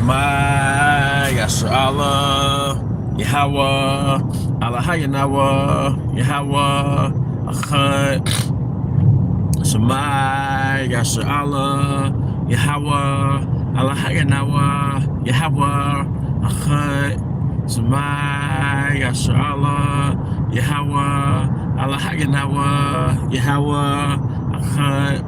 Shemai, Yasha Allah, Yahweh, Allah Hayanawa, Yahweh, Achad. Shemai, Yasha Allah, Yahweh, Allah Hayanawa, Yahweh, Achad. Shemai, Yasha Allah, Yahweh, Allah Hayanawa, Yahweh, Achad.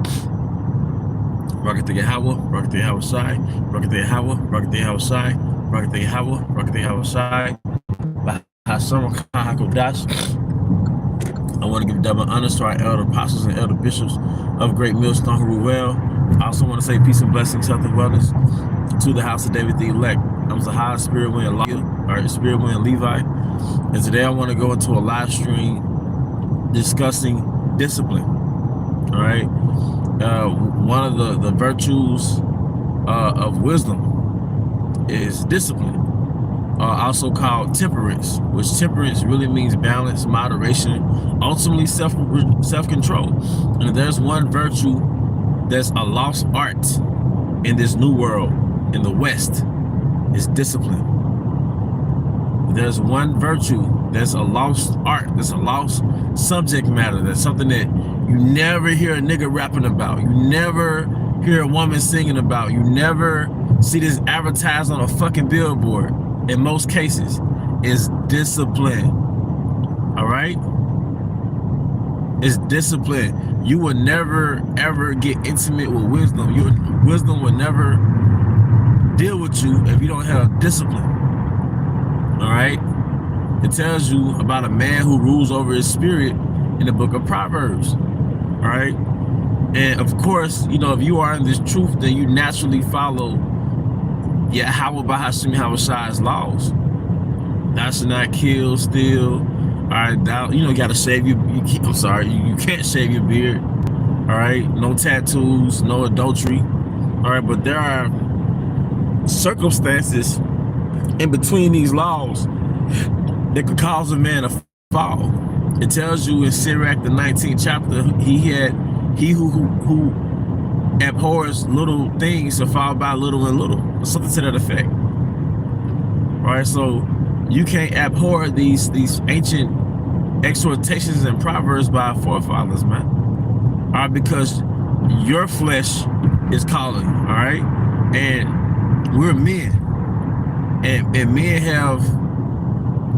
Rocket the Yahweh, Rocket the Yahweh Shai, Rocket the Yahweh, Rocket the Yahweh Shai, Rocket the Yahweh, Rocket the Yahweh Shai, Bahasam Hakodash. I want to give double honors to our elder apostles and elder bishops of Great Millstone who rule well. I also want to say peace and blessings, health and wellness to the house of David the elect. I'm Zahai SpiritwindLevi, and today I want to go into a live stream discussing discipline. All right. One of the virtues of wisdom is discipline, also called temperance, which temperance really means balance, moderation, ultimately self-control. And if there's one virtue that's a lost art in this new world, in the West, is discipline. If there's one virtue that's a lost art, that's a lost subject matter, that's something that you never hear a nigga rapping about, you never hear a woman singing about, you never see this advertised on a fucking billboard, in most cases, is discipline. All right? It's discipline. You will never ever get intimate with wisdom. Wisdom will never deal with you if you don't have discipline. All right? It tells you about a man who rules over his spirit in the book of Proverbs. All right? And of course, you know, if you are in this truth, then you naturally follow Yahweh Bahashim Shai's laws. Thou shalt not kill, steal. All right, you gotta shave your. You can't shave your beard. All right, no tattoos, no adultery. All right, but there are circumstances in between these laws that could cause a man to fall. It tells you in Sirach, the 19th chapter, he who abhors little things shall fall by little and little, or something to that effect. All right, so you can't abhor these ancient exhortations and proverbs by our forefathers, man. All right, because your flesh is calling. All right, and we're men, and men have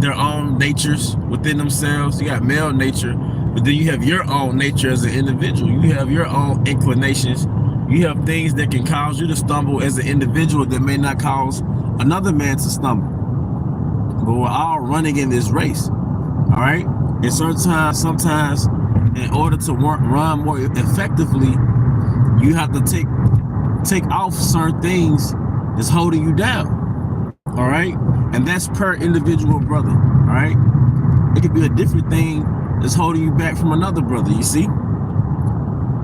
their own natures within themselves. You got male nature, but then you have your own nature as an individual. You have your own inclinations. You have things that can cause you to stumble as an individual that may not cause another man to stumble. But we're all running in this race, all right? And sometimes in order to run more effectively, you have to take off certain things that's holding you down, all right? And that's per individual brother, all right? It could be a different thing that's holding you back from another brother, you see?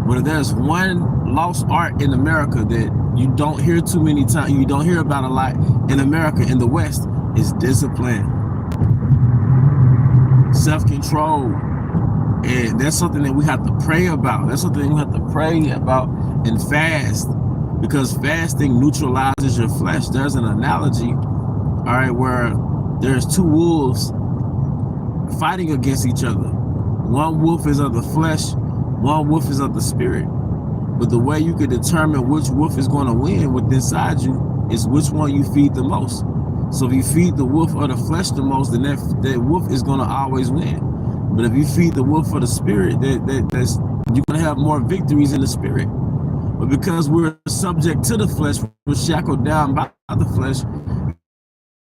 But if there's one lost art in America that you don't hear too many times, you don't hear about a lot in America, in the West, is discipline, self-control. And that's something that we have to pray about. That's something we have to pray about and fast, because fasting neutralizes your flesh. There's an analogy, all right, where there's two wolves fighting against each other. One wolf is of the flesh, one wolf is of the spirit. But the way you can determine which wolf is going to win within inside you is which one you feed the most. So if you feed the wolf of the flesh the most, then that wolf is going to always win. But if you feed the wolf of the spirit, you're going to have more victories in the spirit. But because we're subject to the flesh, we're shackled down by the flesh,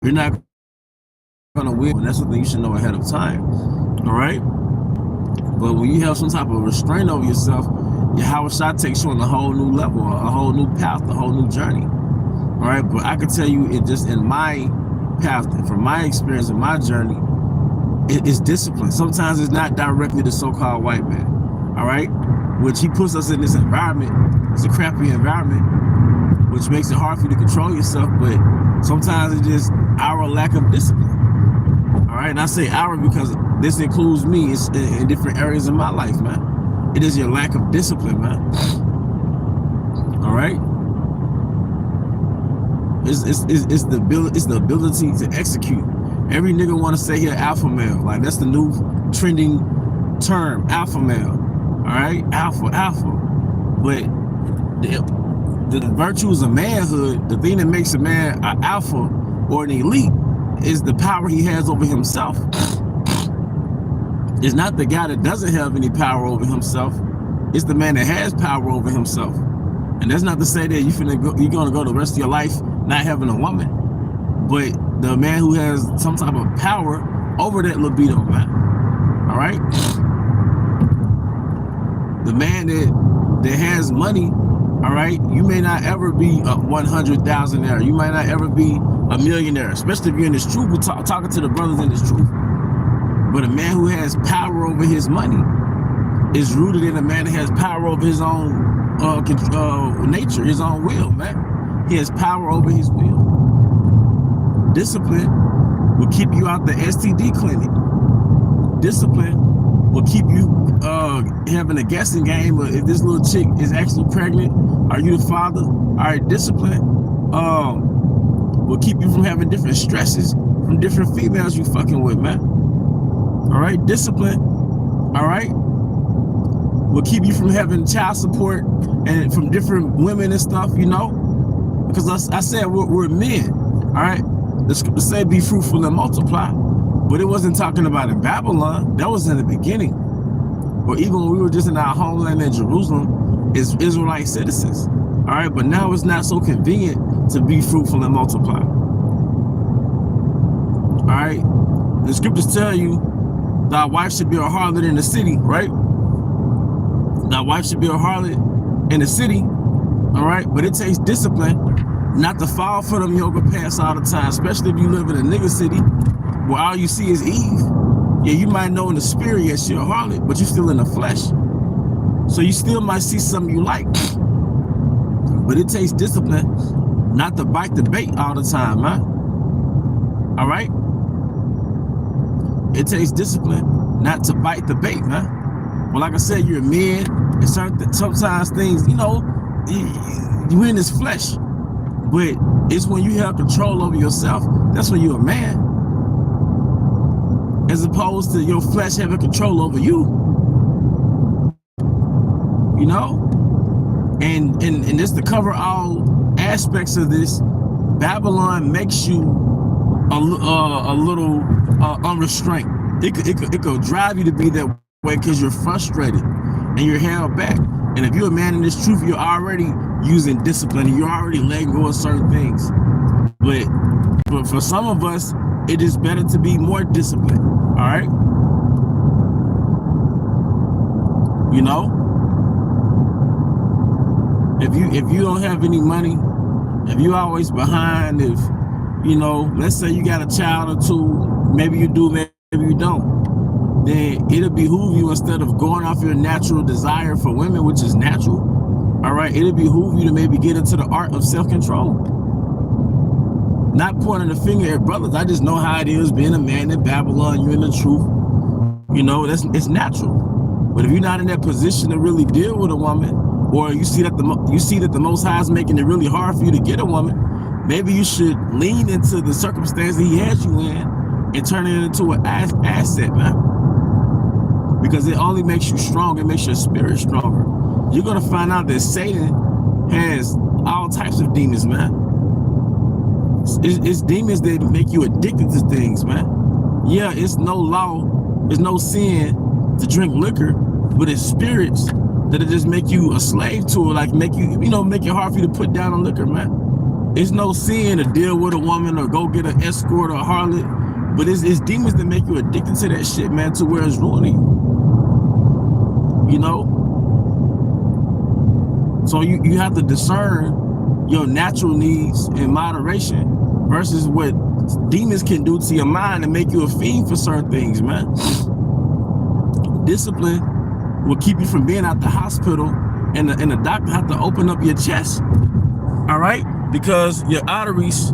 you're not going to win. And that's something you should know ahead of time. All right? But when you have some type of restraint over yourself, Yahweh Shai takes you on a whole new level, a whole new path, a whole new journey. All right, but I can tell you, it just in my path, from my experience and my journey, it is discipline. Sometimes it's not directly the so-called white man. All right, which he puts us in this environment. It's a crappy environment, which makes it hard for you to control yourself. But sometimes it's just our lack of discipline. All right, and I say our because this includes me. It's in different areas of my life, man. It is your lack of discipline, man. All right. It's the ability to execute. Every nigga want to say he an alpha male. Like, that's the new trending term, alpha male. All right, alpha. But the virtues of manhood, the thing that makes a man an alpha or an elite, is the power he has over himself. It's not the guy that doesn't have any power over himself. It's the man that has power over himself. And that's not to say that you're gonna go the rest of your life not having a woman, but the man who has some type of power over that libido, man. All right. The man that has money, all right, you may not ever be a 100,000-aire. You might not ever be a millionaire, especially if you're in this truth. We're talking to the brothers in this truth. But a man who has power over his money is rooted in a man that has power over his own nature, his own will, man. He has power over his will. Discipline will keep you out the STD clinic. Discipline will keep you having a guessing game of if this little chick is actually pregnant. Are you the father? All right, discipline will keep you from having different stresses from different females you fucking with, man. All right, discipline, all right, will keep you from having child support and from different women and stuff, you know, because I said we're men, all right. The scripture said be fruitful and multiply, but it wasn't talking about in Babylon. That was in the beginning. Or even when we were just in our homeland in Jerusalem as Israelite citizens, all right. But now it's not so convenient to be fruitful and multiply. All right, the scriptures tell you thy wife should be a harlot in the city, right? Thy wife should be a harlot in the city, all right? But it takes discipline not to fall for them yoga pants all the time, especially if you live in a nigga city where all you see is Eve. Yeah, you might know in the spirit, yes, you're a harlot, but you're still in the flesh. So you still might see something you like. But it takes discipline not to bite the bait all the time, man. All right? It takes discipline not to bite the bait, man. Well, like I said, you're a man, and sometimes things, you know, you're in this flesh. But it's when you have control over yourself, that's when you're a man. As opposed to your flesh having control over you. You know? And just to cover all aspects of this, Babylon makes you a little unrestrained. It could drive you to be that way because you're frustrated and you're held back. And if you're a man in this truth, you're already using discipline and you're already letting go of certain things. But for some of us, it is better to be more disciplined. All right. You know, if you don't have any money, if you're always behind, if you know, let's say you got a child or two, maybe you do, maybe you don't, then it'll behoove you, instead of going off your natural desire for women, which is natural, all right, it'll behoove you to maybe get into the art of self-control. Not pointing the finger at brothers. I just know how it is being a man in Babylon. You're in the truth. You know, it's natural. But if you're not in that position to really deal with a woman, or you see that the Most High is making it really hard for you to get a woman, maybe you should lean into the circumstance that he has you in and turn it into an asset, man. Because it only makes you strong. It makes your spirit stronger. You're going to find out that Satan has all types of demons, man. It's demons that make you addicted to things, man. Yeah, it's no law, it's no sin to drink liquor, but it's spirits that'll just make you a slave to it, like make it hard for you to put down on liquor, man. It's no sin to deal with a woman or go get an escort or a harlot, but it's demons that make you addicted to that shit, man, to where it's ruining you. You know? So you have to discern your natural needs in moderation versus what demons can do to your mind and make you a fiend for certain things, man. Discipline will keep you from being at the hospital and the doctor have to open up your chest, all right? Because your arteries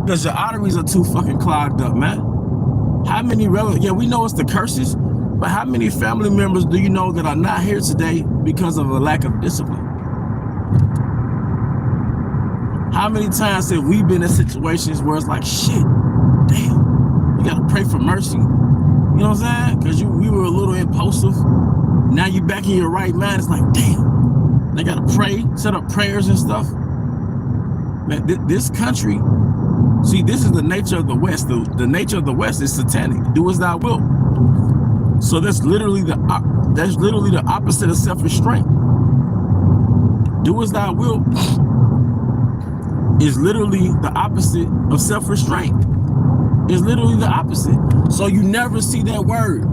are too fucking clogged up, man. How many relatives, yeah, we know it's the curses, but how many family members do you know that are not here today because of a lack of discipline? How many times have we been in situations where it's like, shit, damn, you gotta pray for mercy. You know what I'm saying? Because we were a little impulsive. Now you back in your right mind. It's like, damn, they gotta pray, set up prayers and stuff. Man, this country, see, this is the nature of the West. The nature of the West is satanic. Do as thou wilt. So that's literally the opposite of self-restraint. Do as thou wilt is literally the opposite of self-restraint. It's literally the opposite. So you never see that word.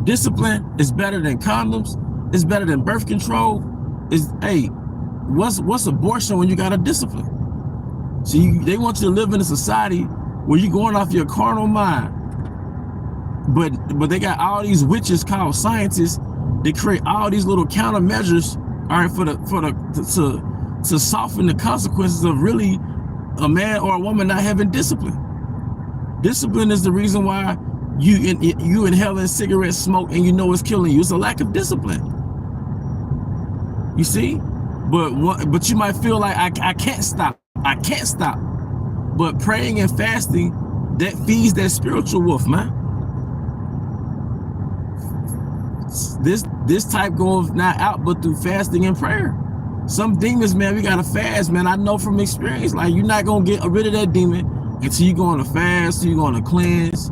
Discipline is better than condoms. It's better than birth control. Hey, what's abortion when you got a discipline? See, they want you to live in a society where you're going off your carnal mind. But they got all these witches called scientists. They create all these little countermeasures, all right, to soften the consequences of really a man or a woman not having discipline. Discipline is the reason why you inhaling cigarette smoke and you know it's killing you. It's a lack of discipline. You see, but you might feel like I can't stop. I can't stop. But praying and fasting, that feeds that spiritual wolf, man. This type goes not out but through fasting and prayer. Some demons, man, we gotta fast, man. I know from experience, like you're not gonna get rid of that demon until you go on a fast, until you go on a cleanse.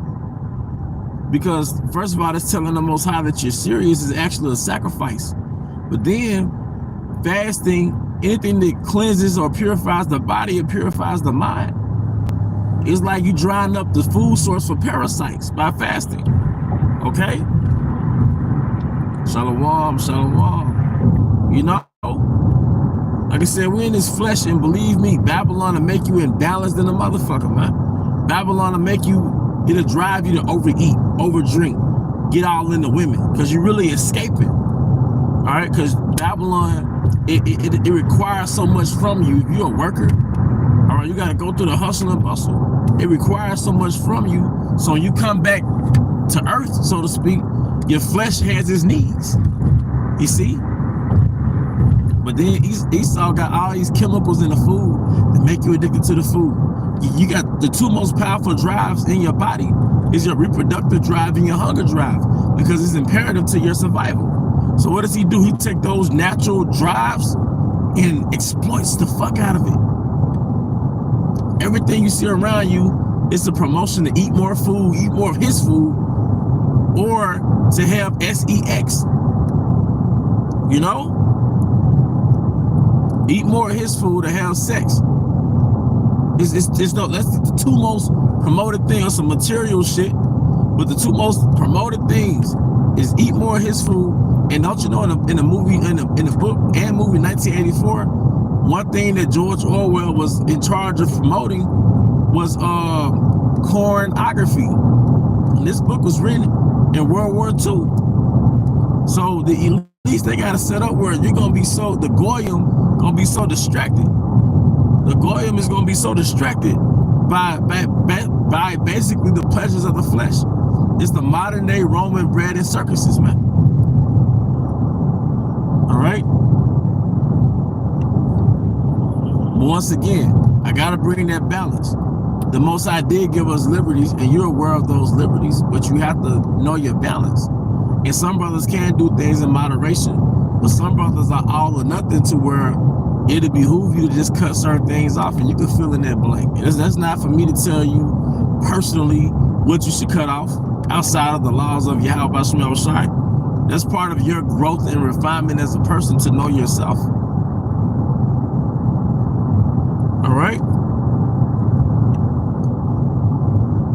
Because first of all, it's telling the Most High that you're serious is actually a sacrifice. But then fasting, anything that cleanses or purifies the body, it purifies the mind. It's like you drying up the food source for parasites by fasting. Okay? Shalom, shalom. You know, like I said, we're in this flesh, and believe me, Babylon will make you imbalanced in a motherfucker, man. Babylon will make you, it'll drive you to overeat, overdrink, get all into women, because you're really escaping. All right, because Babylon, it requires so much from you. If you're a worker, all right, you got to go through the hustle and bustle. It requires so much from you. So when you come back to earth, so to speak, your flesh has its needs. You see? But then Esau got all these chemicals in the food that make you addicted to the food. You got the two most powerful drives in your body is your reproductive drive and your hunger drive, because it's imperative to your survival. So what does he do? He take those natural drives and exploits the fuck out of it. Everything you see around you is a promotion to eat more food, eat more of his food, or to have sex. You know? Eat more of his food or have sex. That's the two most promoted things, some material shit, but the two most promoted things is eat more of his food. And don't you know, in the movie, in the book and movie 1984, one thing that George Orwell was in charge of promoting was pornography. And this book was written in World War II. So the elites, they got to set up where you're gonna be so, the goyim gonna be so distracted. The goyim is gonna be so distracted by basically the pleasures of the flesh. It's the modern day Roman bread and circuses, man. All right. But once again, I gotta bring that balance. The Most High did give us liberties, and you're aware of those liberties, but you have to know your balance. And some brothers can do things in moderation, but some brothers are all or nothing, to where it'll behoove you to just cut certain things off, and you can fill in that blank. That's not for me to tell you personally what you should cut off outside of the laws of Yahweh Shemel Shai. That's part of your growth and refinement as a person, to know yourself. All right?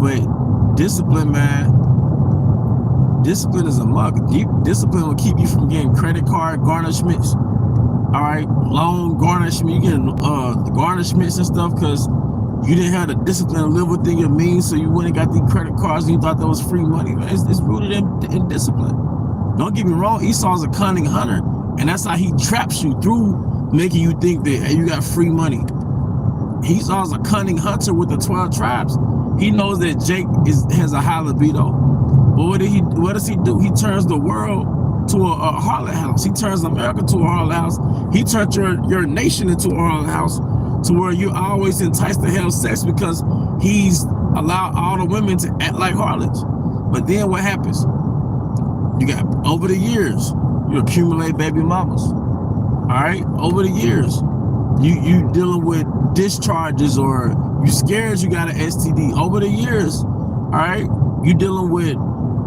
But discipline, man, discipline is a mug. Deep discipline will keep you from getting credit card garnishments. All right, loan garnishment. You getting garnishments and stuff because you didn't have the discipline to live within your means, so you went and got these credit cards and you thought that was free money. Man, it's rooted in discipline. Don't get me wrong, Esau's a cunning hunter, and that's how he traps you through making you think that, hey, you got free money. Esau's a cunning hunter with the 12 tribes. He knows that Jake has a high libido. But what does he do? He turns the world to a harlot house. He turns America to a harlot house. He turned your nation into a harlot house, to where you're always enticed to have sex because he's allowed all the women to act like harlots. But then what happens? You got, over the years, you accumulate baby mamas. All right, over the years, you dealing with discharges, or you scared you got an STD. Over the years, all right, you dealing with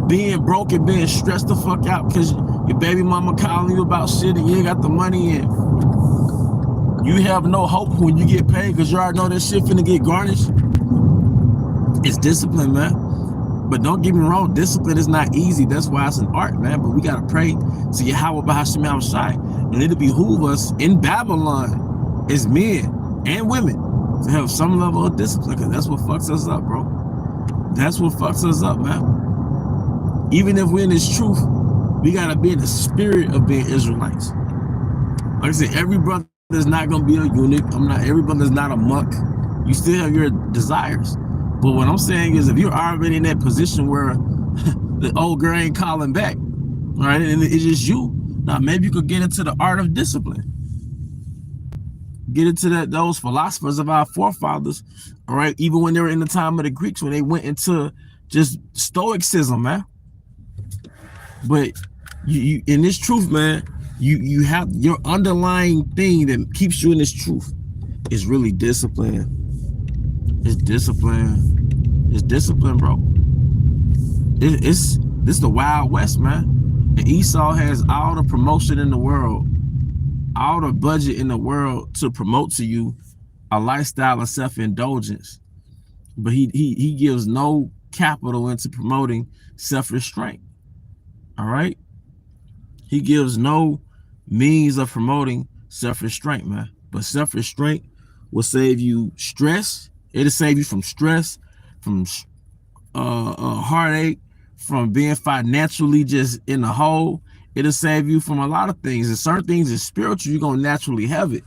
being broke and being stressed the fuck out because your baby mama calling you about shit and you ain't got the money, and you have no hope when you get paid because you already know that shit finna get garnished. It's discipline, man. But don't get me wrong, discipline is not easy. That's why it's an art, man. But we gotta pray to Yahweh Bahashim Yahushai, and it'll behoove us in Babylon as men and women to have some level of discipline, because that's what fucks us up, bro. That's what fucks us up, man. Even if we're in this truth, we gotta be in the spirit of being Israelites. Like I said, every brother is not gonna be a eunuch. Every brother is not a monk. You still have your desires. But what I'm saying is, if you're already in that position where the old girl ain't calling back, right, and it's just you, now maybe you could get into the art of discipline. Get into those philosophers of our forefathers, all right, even when they were in the time of the Greeks, when they went into just stoicism, man. But you in this truth, man, you have your underlying thing that keeps you in this truth is really discipline. It's discipline. It's discipline, bro. This the Wild West, man. And Esau has all the promotion in the world, all the budget in the world to promote to you a lifestyle of self-indulgence. But he gives no capital into promoting self-restraint. All right? He gives no means of promoting self-restraint, man. But self-restraint will save you stress. It'll save you from stress, from heartache, from being financially just in the hole. It'll save you from a lot of things. And certain things is spiritual, you're going to naturally have it.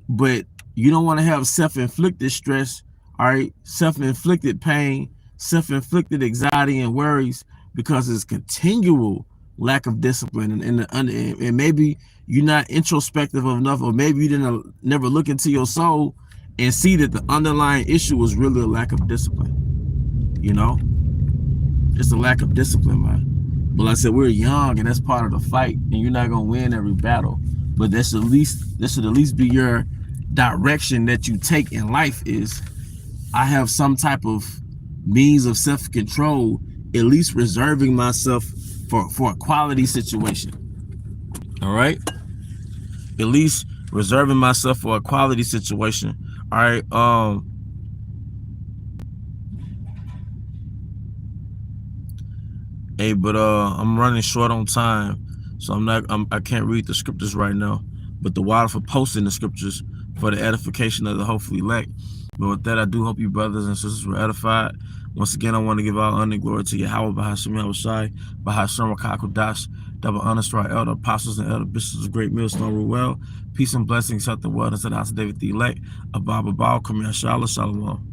But you don't want to have self-inflicted stress, all right? Self-inflicted pain, self-inflicted anxiety and worries, because it's continual lack of discipline. And maybe you're not introspective enough, or maybe you didn't never look into your soul and see that the underlying issue was really a lack of discipline. You know, it's a lack of discipline, man. But like I said, we're young, and that's part of the fight, and you're not gonna win every battle. But that should at least be your direction that you take in life. Is I have some type of means of self-control, at least reserving myself for a quality situation. All right, at least reserving myself for a quality situation. All right. Hey, but I'm running short on time, so I can't read the scriptures right now. But the water for posting the scriptures for the edification of the hopefully elect. But with that, I do hope you brothers and sisters were edified. Once again, I want to give all honor and glory to Yahweh Bahashim Yahushai, Bahashim Rakakudash, double honors to our elder apostles and elder bishops of Great Millstone rule well. Peace and blessings, health and wellness to the house of David the elect. Abba Babal, Kamir Shalom.